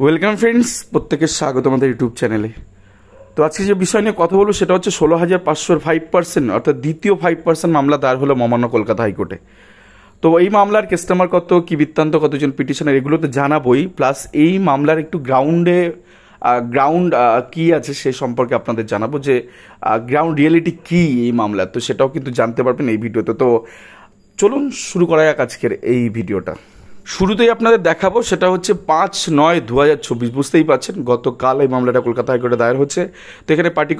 Welcome friends, প্রত্যেকে স্বাগত আমাদের ইউটিউব চ্যানেলে। তো আজকে যে বিষয় নিয়ে কথা বলবো সেটা হচ্ছে 16,500 5%, অর্থাৎ দ্বিতীয় 5% মামলা দায়ের হলো মহামান্য কলকাতা হাইকোর্টে। তো এই মামলার কেসটামার কত, কি বৃত্তান্ত, কতজন পিটিশনার, এগুলো তো জানাবোই, প্লাস এই মামলার একটু গ্রাউন্ড কি আছে সে সম্পর্কে আপনাদের জানাবো, যে গ্রাউন্ড রিয়েলিটি কি এই মামলা, তো সেটাও কিন্তু জানতে পারবেন এই ভিডিওতে। তো চলুন শুরু করা যাক আজকের এই ভিডিওটা। শুরুতেই আপনাদের দেখাবো সেটা হচ্ছে 5/9/2024। বুঝতেই পারছেন গতকাল এই মামলাটা কলকাতা হাইকোর্টে দায়ের হচ্ছে। তো এখানে পার্টি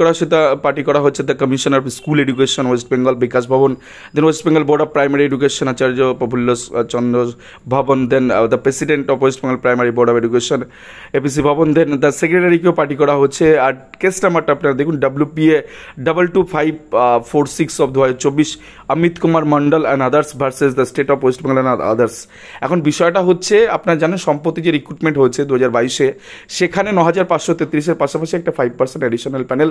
করা হচ্ছে the commissioner of school education West Bengal Bikash Bhavan, then West Bengal board of primary education Acharya Prafulla Chandra Bhavan, then the president of West Bengal primary board of education APC Bhavan, then the সেক্রেটারিকেও party করা হচ্ছে। আর কেস নাম্বারটা আপনারা দেখুন, WPA 22546/2024, Amit Kumar Mondal and others versus the state of West Bengal and others. এখন বিষয়টা হচ্ছে, আপনারা জানেন সম্প্রতি যে রিক্রুটমেন্ট হয়েছে 2022-এ, সেখানে 9,533-এর পাশাপাশি একটা 5% অ্যাডিশনাল প্যানেল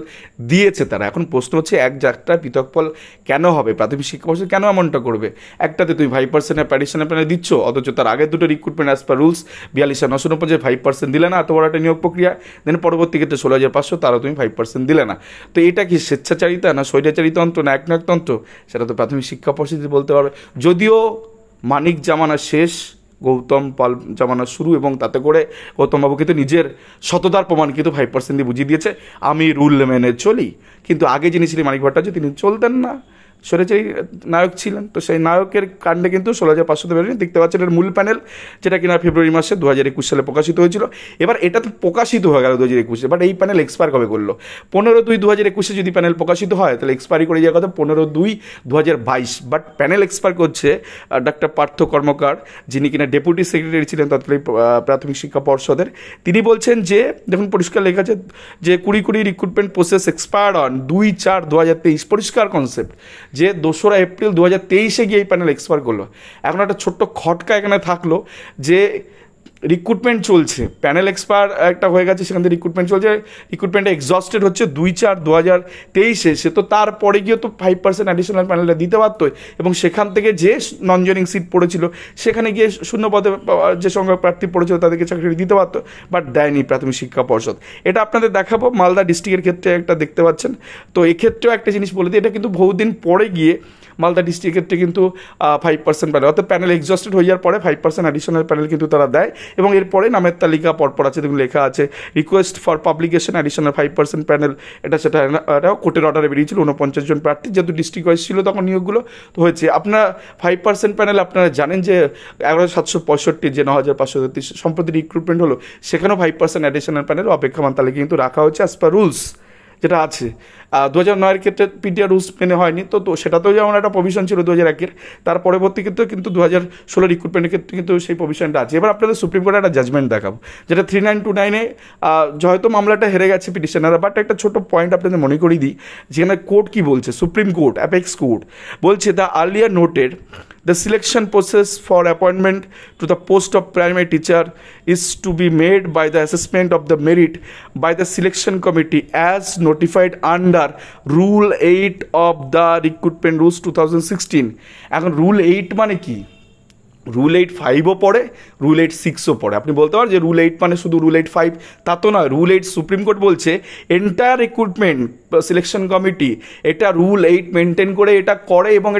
দিয়েছে তারা। এখন প্রশ্ন হচ্ছে, এক যাত্রা পৃথক ফল কেন হবে? প্রাথমিক শিক্ষা পর্ষদ কেন এমনটা করবে? একটাতে তুমি 5% অ্যাডিশনাল প্যানেল দিচ্ছ, অথচ তার আগের দুটো রিক্রুটমেন্ট অ্যাজ পার রুলস 42,949 5% দিলে না, এত বড় একটা নিয়োগ প্রক্রিয়া। দেন পরবর্তী ক্ষেত্রে 16,500, তারও তুমি 5% দিলে না। তো এটা কি স্বেচ্ছাচারিতা, না স্বৈরাচারিতন্ত্র, না একনায়কতন্ত্র? সেটা তো প্রাথমিক শিক্ষা পর্ষদ বলতে পারবে। যদিও মানিক জামানা শেষ, গৌতম পাল জামানা শুরু, এবং তাতে করে গৌতমবাবু কিন্তু নিজের সততার প্রমাণ কিন্তু 5% দিয়ে বুঝিয়ে দিয়েছে, আমি রুল মেনে চলি। কিন্তু আগে যিনি ছিলেন মানিক ভট্টাচার্য, তিনি চলতেন না, সরেচারি নায়ক ছিলেন। তো সেই নায়কের কাণ্ডে কিন্তু 16,500 বেরোয়নি। দেখতে পাচ্ছেন এর মূল প্যানেল, যেটা কিনা ফেব্রুয়ারি মাসে 2021 সালে প্রকাশিত হয়েছিল। এবার এটা তো প্রকাশিত হয়ে গেল 2021-এ, বাট এই প্যানেল এক্সপায়ার কবে করলো? 15/2/2021 যদি প্যানেল প্রকাশিত হয়, তাহলে এক্সপায়ারি করে যাওয়ার কথা 15/2/2022। বাট প্যানেল এক্সপায়ার করছে ডক্টর পার্থ কর্মকার, যিনি কিনা ডেপুটি সেক্রেটারি ছিলেন তৎকালীন প্রাথমিক শিক্ষা পর্ষদের। তিনি বলছেন যে, দেখুন পরিষ্কার লেখা আছে যে 2020 রিক্রুটমেন্ট প্রসেস এক্সপায়ার্ড অন 2/4/2023। পরিষ্কার কনসেপ্ট যে 2রা এপ্রিল 2023-এ গিয়ে এই প্যানেল এক্সপায়ার করলো। এখন একটা ছোট্ট খটকা এখানে থাকলো যে রিক্রুটমেন্ট চলছে, প্যানেল এক্সপায়ার একটা হয়ে গেছে, সেখান থেকে রিক্রুটমেন্ট চলছে, রিক্রুটমেন্টটা এক্সস্টেড হচ্ছে 2/4/2023-এ। সে তো তারপরে গিয়ে তো 5% অ্যাডিশনাল প্যানেলটা দিতে পারতো, এবং সেখান থেকে যে নন জয়েনিং সিট পড়েছিল সেখানে গিয়ে শূন্য পদে যে সংখ্যক প্রার্থী পড়েছিল তাদেরকে চাকরি দিতে পারতো, বাট দেয়নি প্রাথমিক শিক্ষা পর্ষদ। এটা আপনাদের দেখাবো মালদা ডিস্ট্রিক্টের ক্ষেত্রে একটা দেখতে পাচ্ছেন। তো এক্ষেত্রেও একটা জিনিস বলে দিই, এটা কিন্তু বহুদিন পরে গিয়ে মালদা ডিস্ট্রিক্টের ক্ষেত্রে কিন্তু 5% প্যানেল, অর্থাৎ প্যানেল এক্সস্টেড হয়ে যাওয়ার পরে 5% অ্যাডিশনাল প্যানেল কিন্তু তারা দেয়, এবং এরপরে নামের তালিকা পরপর আছে, দেখুন লেখা আছে request for publication additional 5% panel. এটাও কোর্টের অর্ডারে বেরিয়েছিল 49 জন প্রার্থী, যেহেতু ডিস্ট্রিক্ট ওয়াইজ ছিল তখন নিয়োগগুলো তো হয়েছে। আপনার 5% প্যানেল আপনারা জানেন যে 11,765, যে 9,533 সম্প্রতি রিক্রুটমেন্ট হলো, সেখানেও 5% অ্যাডিশনাল প্যানেল অপেক্ষমান তালিকা কিন্তু রাখা হচ্ছে অ্যাজ পার রুলস যেটা আছে। 2009-এর ক্ষেত্রে পিটিআর রুলস মেনে হয়নি, তো সেটাতেও যেমন একটা প্রভিশন ছিল 2001-এর, তার পরবর্তী ক্ষেত্রে কিন্তু 2016 রিক্রুটমেন্টের ক্ষেত্রে কিন্তু সেই প্রভিশনটা আছে। এবার আপনাদের সুপ্রিম কোর্টে একটা জাজমেন্ট দেখাবো, যেটা 3929-এ হয়তো মামলাটা হেরে গেছে পিটিশনাররা, বাট একটা ছোট পয়েন্ট আপনাদের মনে করিয়ে দিই, যেখানে কোর্ট কি বলছে, সুপ্রিম কোর্ট অ্যাপেক্স কোর্ট বলছে, the earlier noted the selection process for appointment to the post of primary teacher is to be made by the assessment of the merit by the selection committee as notified under Rule 8 of the Recruitment Rules 2016. এখন Rule 8 মানে কি? Rule 8(5)ও পড়ে, rule 8(6)ও পড়ে। আপনি বলতে পারেন যে rule 8 মানে শুধু রুল 8(5), তা তো নয়। রুল 8 সুপ্রিম কোর্ট বলছে এন্টায়ার রিক্রুটমেন্ট সিলেকশন কমিটি এটা রুল 8 মেনটেন করে এটা করে, এবং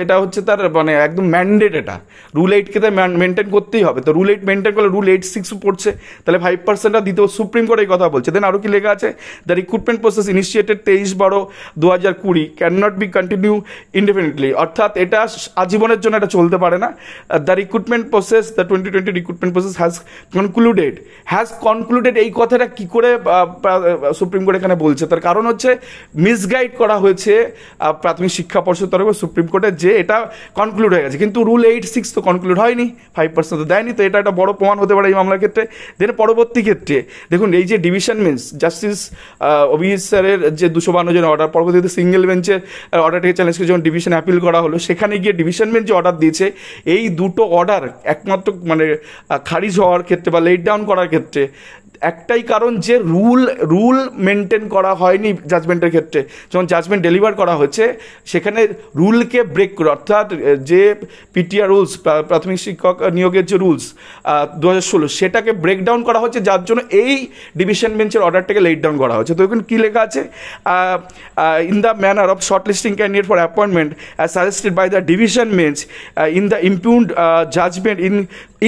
এটা হচ্ছে তার মানে একদম ম্যান্ডেট। এটা রুল 8-কে তো মেনটেন করতেই হবে। তো রুল 8 মেনটেন করলে রুল 8(6) পড়ছে, তাহলে 5%টা দিতেও সুপ্রিম কোর্ট এই কথা বলছে। দেন আরও কি লেখা আছে, the recruitment process initiated 23/12/2020 can not be continue ইনডেফিনিটলি, অর্থাৎ এটা আজীবনের জন্য এটা চলতে পারে না। The recruitment process, the 2020 recruitment process has concluded এই কথাটা কি করে সুপ্রিম কোর্ট এখানে বলছে? তার কারণ হচ্ছে মিসগাইড করা হয়েছে প্রাথমিক শিক্ষা পর্ষদ তরফে সুপ্রিম কোর্টে, যে এটা কনক্লুড হয়ে গেছে, কিন্তু রুল 8(6) তো কনক্লুড হয়নি, 5% তো দেয়নি। তো এটা একটা বড় প্রমাণ হতে পারে এই মামলার ক্ষেত্রে। দেন পরবর্তী ক্ষেত্রে দেখুন, এই যে ডিভিশন বেঞ্চ জাস্টিস অভিজিৎ স্যারের যে 252 জন অর্ডার, পরবর্তীতে সিঙ্গেল বেঞ্চের অর্ডারটাকে চ্যালেঞ্জ করে যখন ডিভিশন অ্যাপিল করা হলো, সেখানে গিয়ে ডিভিশন বেঞ্চ যে অর্ডার দিয়েছে, এই দুটো অর্ডার একমাত্র মানে খারিজ হওয়ার ক্ষেত্রে বা লেট ডাউন করার ক্ষেত্রে একটাই কারণ যে রুল মেনটেন করা হয়নি জাজমেন্টের ক্ষেত্রে। যখন জাজমেন্ট ডেলিভার করা হয়েছে সেখানে রুলকে ব্রেক করে, অর্থাৎ যে পিটিআর রুলস, প্রাথমিক শিক্ষক নিয়োগের যে রুলস 2016 সেটাকে ব্রেকডাউন করা হচ্ছে, যার জন্য এই ডিভিশন বেঞ্চের অর্ডারটাকে লেট ডাউন করা হচ্ছে। তো এখন কী লেখা আছে, in the manner of short listing candidate for appointment as suggested by the division bench in the impugned judgment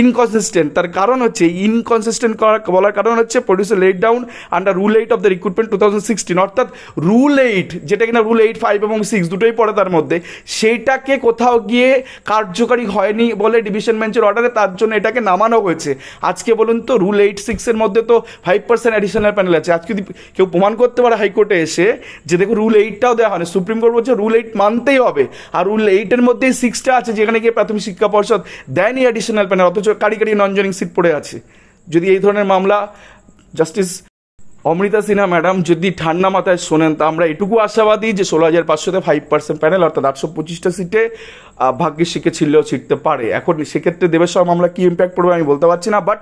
inconsistent. তার কারণ হচ্ছে ইনকনসিস্টেন্ট বলার কারণ হচ্ছে produce laid down under rule 8 of the recruitment 2016, অর্থাৎ রুল 8 যেটা কিনা রুল 8, 5 এবং 6 দুটোই পড়ে তার মধ্যে, সেইটাকে কোথাও গিয়ে কার্যকারী হয়নি বলে ডিভিশন বেঞ্চের অর্ডারে, তার জন্য এটাকে নামানো হয়েছে। আজকে বলুন তো রুল 8-6 এর মধ্যে তো 5% অ্যাডিশনাল প্যানেল আছে। আজকে যদি কেউ প্রমাণ করতে পারে হাইকোর্টে এসে যে দেখো রুল 8টাও দেওয়া হয়নি, সুপ্রিম কোর্ট বলছে রুল 8 মানতেই হবে, আর রুল 8-এর মধ্যেই 6টা আছে যেখানে গিয়ে প্রাথমিক শিক্ষা পর্ষদ দেয়নি অ্যাডিশনাল প্যানেল, অথচ কারি নন জয়নিং সিট পড়ে আছে। যদি এই ধরনের মামলা জাস্টিস অমৃতা সিনহা ম্যাডাম যদি ঠান্ডা মাথায় শোনেন, তা আমরা এটুকু আশাবাদী যে 16,500-তে 5% প্যানেল অর্থাৎ 825টা সিটে ভাগ্যের শিখে ছিললেও ছিটতে পারে। এখন সেক্ষেত্রে দেবের সব মামলা কী ইম্প্যাক্ট পড়বে আমি বলতে পারছি না, বাট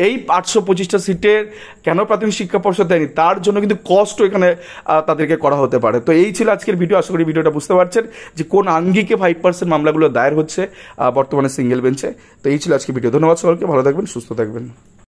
এই 825টা সিটের কেন প্রাথমিক শিক্ষা পর্ষদ দেয়নি তার জন্য কিন্তু কস্টও এখানে তাদেরকে করা হতে পারে। তো এই ছিল আজকের ভিডিও। আশা করি ভিডিওটা বুঝতে পারছেন যে কোন আঙ্গিকে 5% মামলাগুলো দায়ের হচ্ছে বর্তমানে সিঙ্গেল বেঞ্চে। তো এই ছিল আজকের ভিডিও। ধন্যবাদ সকলকে, ভালো থাকবেন, সুস্থ থাকবেন।